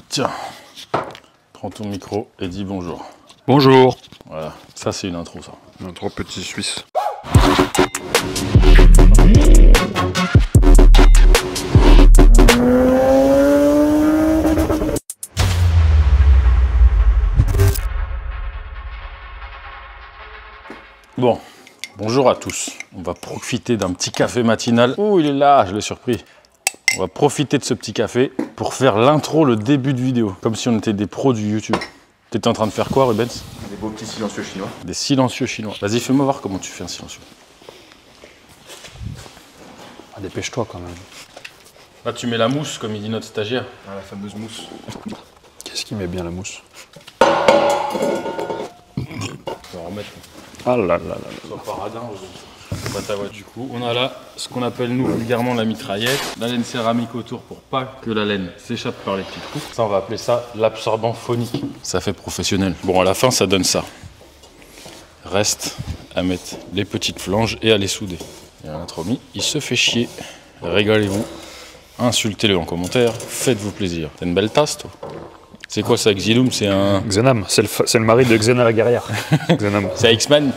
Tiens, prends ton micro et dis bonjour. Bonjour. Voilà, ça c'est une intro ça. Un trop petit Suisse. Bon, bonjour à tous. On va profiter d'un petit café matinal. Oh, il est là, je l'ai surpris. On va profiter de ce petit café pour faire l'intro, le début de vidéo. Comme si on était des pros du YouTube. T'étais en train de faire quoi, Rubens? Des beaux petits silencieux chinois. Des silencieux chinois. Vas-y, fais-moi voir comment tu fais un silencieux. Ah, dépêche-toi quand même. Là, tu mets la mousse, comme il dit notre stagiaire. Ah, la fameuse mousse. Qu'est-ce qui met bien la mousse? On va remettre. Ah là là là là. Sois pas radin, c'est pas ta voix. Du coup, on a là ce qu'on appelle nous vulgairement la mitraillette. La laine céramique autour pour pas que la laine s'échappe par les petits trous. Ça, on va appeler ça l'absorbant phonique. Ça fait professionnel. Bon, à la fin, ça donne ça. Reste à mettre les petites flanges et à les souder. Et notre ami, il se fait chier. Régalez-vous. Insultez-le en commentaire. Faites-vous plaisir. T'as une belle tasse, toi? C'est quoi ça, Xilum? C'est un... Xenam, c'est le mari de Xena la guerrière. Xenam. C'est X-Men.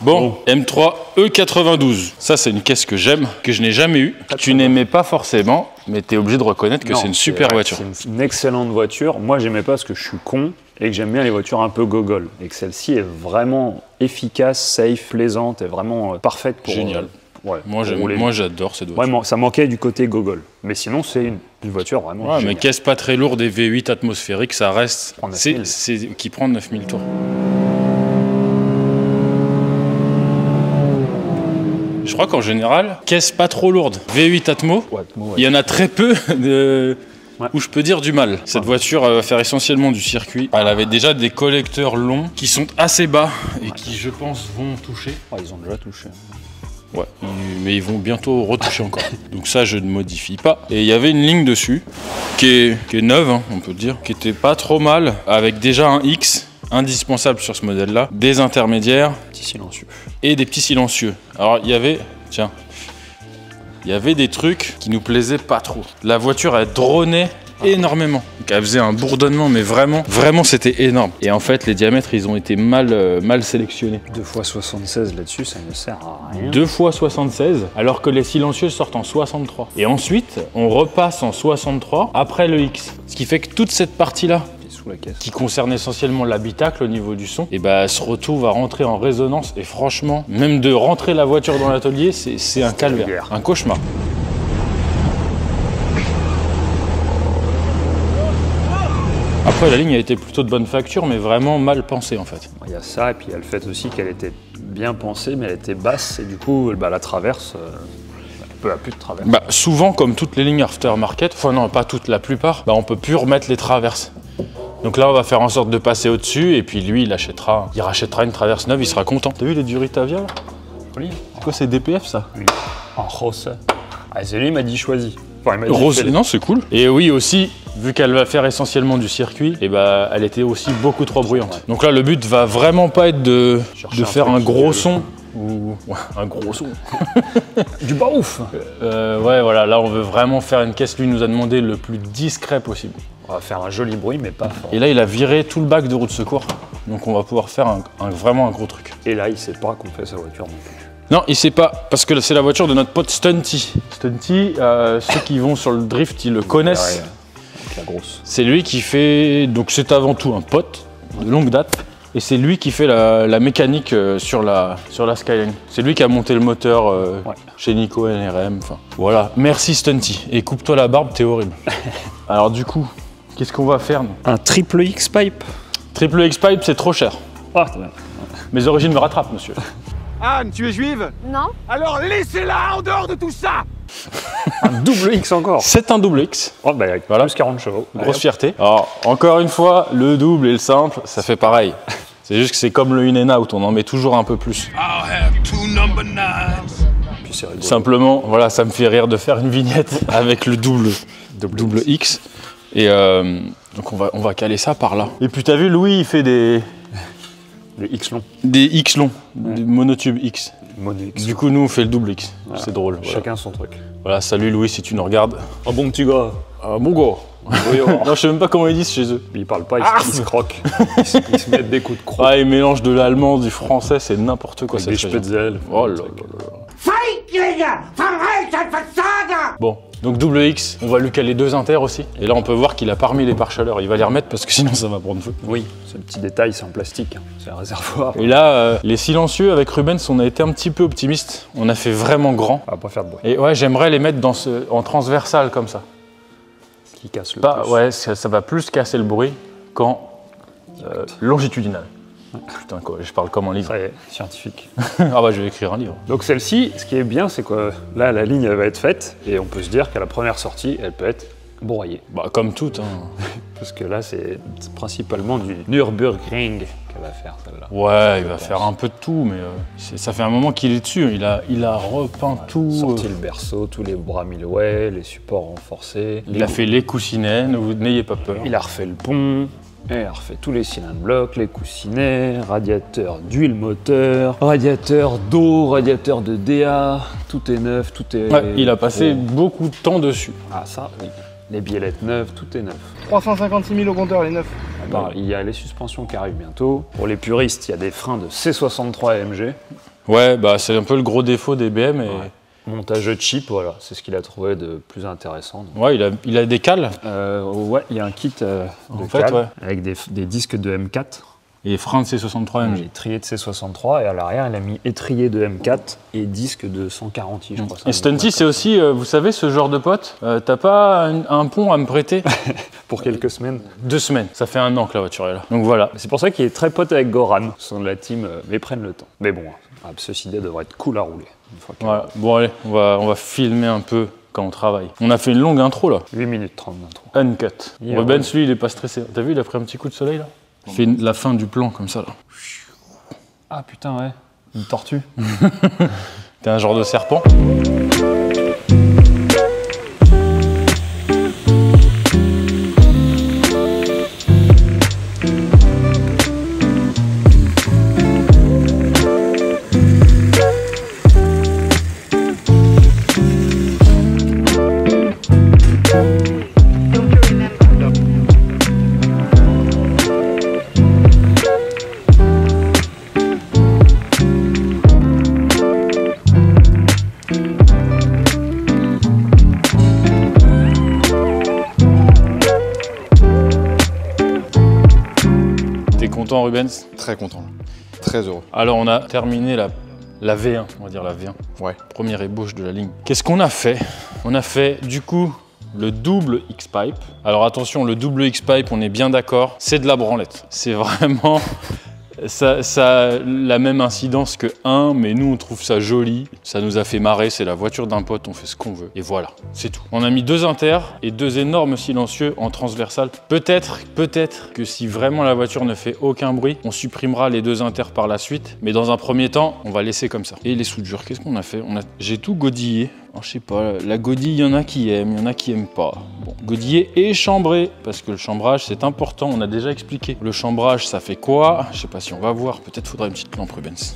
Bon, M3 E92. Ça, c'est une caisse que j'aime, que je n'ai jamais eue. Tu n'aimais pas forcément, mais tu es obligé de reconnaître que c'est une super voiture. C'est une excellente voiture. Moi, j'aimais pas parce que je suis con et que j'aime bien les voitures un peu gogol. Et que celle-ci est vraiment efficace, safe, plaisante et vraiment parfaite pour... Génial. Ouais, Moi, j'adore cette voiture. Vraiment, ça manquait du côté gogol. Mais sinon, c'est une voiture vraiment Ouais, mais géniale. caisse pas très lourde et V8 atmosphérique, ça reste... Prend 9000. C'est qui prend 9000 tours. Je crois qu'en général, caisse pas trop lourde, V8 Atmo, Ouais, ouais. il y en a très peu Ouais. où je peux dire du mal. Cette voiture, elle va faire essentiellement du circuit. Elle avait déjà des collecteurs longs qui sont assez bas et qui, je pense, vont toucher. Ah, ils ont déjà touché. Ouais, mais ils vont bientôt retoucher encore. Donc ça, je ne modifie pas. Et il y avait une ligne dessus, qui est neuve, hein, on peut dire, qui était pas trop mal, avec déjà un X, indispensable sur ce modèle-là, des intermédiaires Petit silencieux. et des petits silencieux. Alors, il y avait, tiens, il y avait des trucs qui nous plaisaient pas trop. La voiture, elle dronait énormément. Donc, elle faisait un bourdonnement, mais vraiment, c'était énorme. Et en fait, les diamètres, ils ont été mal sélectionnés. 2x76 là-dessus, ça ne sert à rien. 2x76, alors que les silencieux sortent en 63. Et ensuite, on repasse en 63 après le X. Ce qui fait que toute cette partie-là, Sous la caisse. qui concerne essentiellement l'habitacle au niveau du son, et bah, elle se retrouve à rentrer en résonance. Et franchement, même de rentrer la voiture dans l'atelier, c'est un calvaire, un cauchemar. Après, la ligne a été plutôt de bonne facture, mais vraiment mal pensée en fait. Il y a ça, et puis il y a le fait aussi qu'elle était bien pensée, mais elle était basse, et du coup, bah, la traverse, peu à plus de traverse. Bah, souvent, comme toutes les lignes aftermarket, enfin non, pas toutes, la plupart, bah, on peut plus remettre les traverses. Donc là, on va faire en sorte de passer au-dessus, et puis lui, il rachètera une traverse neuve, il sera content. T'as vu les Duritavia là? Oui. C'est quoi, c'est DPF ça? Oui. En rose. Ah, c'est lui, il m'a dit choisi. Enfin, il m'a dit Rose, fais-le. non, c'est cool. Et oui, aussi, vu qu'elle va faire essentiellement du circuit, et bah, elle était aussi beaucoup trop bruyante. Ouais. Donc là, le but va vraiment pas être de faire un truc gros qui- son. Ou ouais, un gros son. Du baouf. Ouais, voilà, là, on veut vraiment faire une caisse. Lui nous a demandé le plus discret possible. On va faire un joli bruit, mais pas fort. Et là, il a viré tout le bac de roue de secours. Donc on va pouvoir faire vraiment un gros truc. Et là, il sait pas qu'on fait sa voiture non plus. Non, il sait pas, parce que c'est la voiture de notre pote Stunty. Stunty, ceux qui vont sur le drift, ils le connaissent. Ouais, avec la grosse. C'est lui qui fait, donc c'est avant tout un pote de longue date, et c'est lui qui fait la mécanique sur la Skyline. C'est lui qui a monté le moteur chez Nico NRM, enfin voilà. Merci Stunty, et coupe-toi la barbe, t'es horrible. Alors du coup, qu'est-ce qu'on va faire nous? Un triple X-Pipe. Triple X-Pipe, c'est trop cher. Ah, Mes origines me rattrapent, monsieur. Anne, tu es juive? Non. Alors laissez-la en dehors de tout ça! un double X encore. C'est un double X. Oh, bah, avec Voilà. plus 40 chevaux. Grosse fierté. Alors, encore une fois, le double et le simple, ça fait pareil. C'est juste que c'est comme le in and out, on en met toujours un peu plus. Puis c'est rigolo. Simplement, voilà, ça me fait rire de faire une vignette avec le double X. Et donc on va caler ça par là. Et puis t'as vu, Louis, il fait des Les X longs. Des X longs, des monotubes X. Mono X. Du coup, nous, on fait le double X. Voilà. C'est drôle. Voilà. Chacun son truc. Voilà, salut Louis, si tu nous regardes. Un bon petit gars. Bon gars. Non, je sais même pas comment ils disent chez eux. Ils parlent pas, ils se croquent. Ils se mettent des coups de croc. Ah, ils mélangent de l'allemand, du français, c'est n'importe quoi. Avec des cette région. Spätzle. Oh là là là. Bon, donc double X, on va lui caler 2 inters aussi. Et là, on peut voir qu'il a pas remis les pare-chaleurs. Il va les remettre parce que sinon, ça va prendre feu. Oui, ce petit détail, c'est en plastique. Hein. C'est un réservoir. Et là, les silencieux, avec Rubens, on a été un petit peu optimiste. On a fait vraiment grand. On va pas faire de bruit. Et ouais, j'aimerais les mettre en transversal comme ça. Qui casse le Pas, plus. ouais, ça va plus casser le bruit qu'en longitudinal. Putain, quoi, je parle comme un livre. Ça y est, scientifique. Ah bah, je vais écrire un livre. Donc celle-ci, ce qui est bien, c'est que là, la ligne, elle va être faite. Et on peut se dire qu'à la première sortie, elle peut être broyée. Bah, comme toutes. Hein. Parce que là, c'est principalement du Nürburgring qu'elle va faire, celle-là. Ouais, il va faire un peu de tout, mais ça fait un moment qu'il est dessus. Il a repeint tout. Sorti le berceau, tous les bras Milway, les supports renforcés. Il a fait les coussinets, n'ayez pas peur. Il a refait le pont. Et il a refait tous les cylindres blocs, les coussinets, radiateur d'huile moteur, radiateur d'eau, radiateur de DA, tout est neuf, tout est... Ouais, il a passé pro. beaucoup de temps dessus. Ah ça, oui. Les biellettes neuves, tout est neuf. 356 000 au compteur, les 9. Alors, il y a les suspensions qui arrivent bientôt. Pour les puristes, il y a des freins de C63 AMG. Ouais, bah c'est un peu le gros défaut des BM. Et... Ouais. Montage cheap, voilà, c'est ce qu'il a trouvé de plus intéressant. Ouais, il a des cales. Ouais, il y a un kit de fait, cale ouais. avec des disques de M4. Et frein de C63 J'ai MG. étrier de C63 et à l'arrière, il a mis étrier de M4 et disque de 140, je crois. Et Stunty, c'est aussi, vous savez, ce genre de pote. T'as pas un pont à me prêter? Pour quelques semaines. 2 semaines. Ça fait 1 an que la voiture est là. Donc voilà. C'est pour ça qu'il est très pote avec Goran. Ce sont de la team, mais prennent le temps. Mais bon, ceci dit, devrait être cool à rouler. Une fois que- Voilà. Bon allez, on va filmer un peu quand on travaille. On a fait une longue intro là. 8 minutes 30 d'intro. Uncut. Yeah, Rubens, lui, il est pas stressé. T'as vu, il a pris un petit coup de soleil là. Il fait la fin du plan comme ça là. Ah putain, ouais. Une tortue. T'es un genre de serpent. T'es content, Rubens? Très content. Très heureux. Alors on a terminé la V1, on va dire la V1. Ouais. Première ébauche de la ligne. Qu'est-ce qu'on a fait? On a fait du coup le double X-Pipe. Alors attention, le double X-Pipe, on est bien d'accord, c'est de la branlette. C'est vraiment... Ça a la même incidence que 1, mais nous on trouve ça joli, ça nous a fait marrer, c'est la voiture d'un pote, on fait ce qu'on veut. Et voilà, c'est tout. On a mis 2 inters et 2 énormes silencieux en transversal. Peut-être que si vraiment la voiture ne fait aucun bruit, on supprimera les 2 inters par la suite, mais dans un premier temps, on va laisser comme ça. Et les soudures, qu'est-ce qu'on a fait? J'ai tout godillé. Alors, je sais pas, la godille, il y en a qui aiment, il y en a qui aiment pas. Bon, godillé et chambré, parce que le chambrage, c'est important, on a déjà expliqué. Le chambrage, ça fait quoi? Je sais pas si on va voir, peut-être faudra une petite lampe Rubens.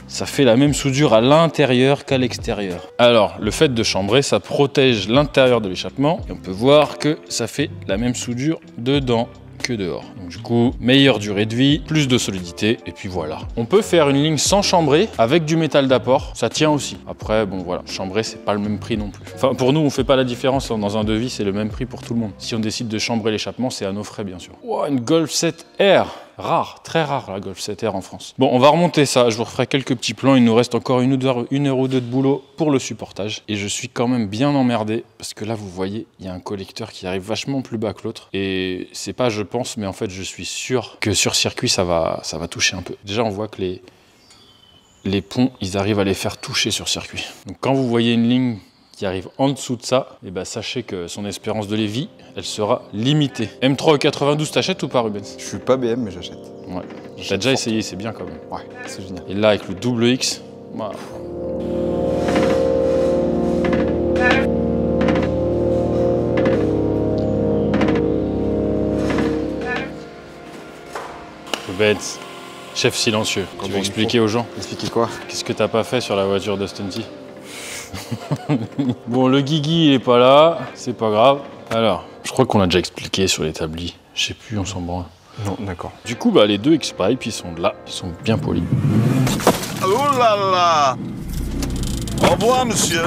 Ça fait la même soudure à l'intérieur qu'à l'extérieur. Alors, le fait de chambrer, ça protège l'intérieur de l'échappement, et on peut voir que ça fait la même soudure dedans que dehors. Donc du coup, meilleure durée de vie, plus de solidité, et puis voilà. On peut faire une ligne sans chambrer, avec du métal d'apport, ça tient aussi. Après, bon voilà, chambrer, c'est pas le même prix non plus. Enfin, pour nous, on fait pas la différence, dans un devis, c'est le même prix pour tout le monde. Si on décide de chambrer l'échappement, c'est à nos frais, bien sûr. Wow, une Golf 7R, rare, très rare la Golf 7R en France. Bon, on va remonter ça, je vous referai quelques petits plans, il nous reste encore une heure ou deux de boulot pour le supportage. Et je suis quand même bien emmerdé, parce que là, vous voyez, il y a un collecteur qui arrive vachement plus bas que l'autre. Et c'est pas je pense, mais en fait, je suis sûr que sur circuit, ça va toucher un peu. Déjà, on voit que les ponts, ils arrivent à les faire toucher sur circuit. Donc quand vous voyez une ligne qui arrive en dessous de ça, et ben sachez que son espérance de vie, elle sera limitée. M3 92, t'achètes ou pas, Rubens? Je suis pas BM, mais j'achète. Ouais. T'as déjà essayé, c'est bien quand même. Ouais, c'est génial. Et là, avec le double X, voilà. Rubens, Chef silencieux, tu Comment veux expliquer aux gens Expliquez quoi? qu'est-ce que t'as pas fait sur la voiture de Stunty? Bon, le Guigui il est pas là, c'est pas grave. Alors, je crois qu'on l'a déjà expliqué sur l'établi. Je sais plus, on s'en branle. Non, d'accord. Du coup, bah, les deux X-Pipe, ils sont là, ils sont bien polis. Oh là là! Au revoir, monsieur.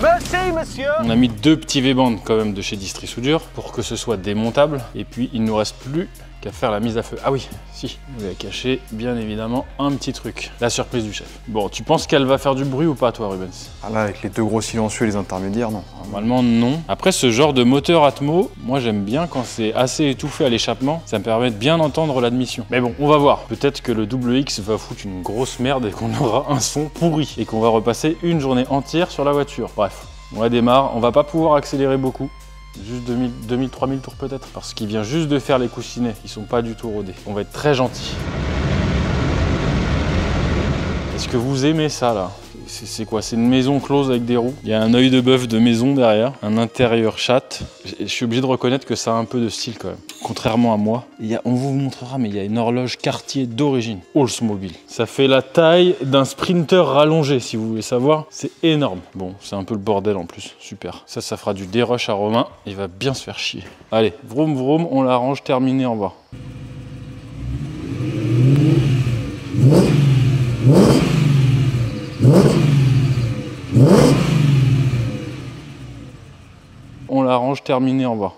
Merci, monsieur. On a mis 2 petits V-bands quand même de chez Distri Soudure pour que ce soit démontable. Et puis, il nous reste plus qu'à faire la mise à feu. Ah oui, si, on lui a caché, bien évidemment, un petit truc. La surprise du chef. Bon, tu penses qu'elle va faire du bruit ou pas, toi, Rubens? Ah là, avec les deux gros silencieux et les intermédiaires, non. Normalement, non. Après, ce genre de moteur Atmo, moi, j'aime bien quand c'est assez étouffé à l'échappement. Ça me permet de bien entendre l'admission. Mais bon, on va voir. Peut-être que le double X va foutre une grosse merde et qu'on aura un son pourri. Et qu'on va repasser une journée entière sur la voiture. Bref, on la démarre. On va pas pouvoir accélérer beaucoup. Juste 2000-3000 tours peut-être. Parce qu'il vient juste de faire les coussinets. Ils sont pas du tout rodés. On va être très gentil. Est-ce que vous aimez ça là? C'est quoi? C'est une maison close avec des roues. Il y a un œil de bœuf de maison derrière, un intérieur chatte. Je suis obligé de reconnaître que ça a un peu de style quand même. Contrairement à moi, on vous montrera, mais il y a une horloge Cartier d'origine, Oldsmobile. Ça fait la taille d'un Sprinter rallongé, si vous voulez savoir. C'est énorme. Bon, c'est un peu le bordel en plus. Super. Ça fera du dérush à Romain. Il va bien se faire chier. Allez, vroom vroom, on l'arrange, terminé, au revoir. On l'arrange, terminé, au revoir.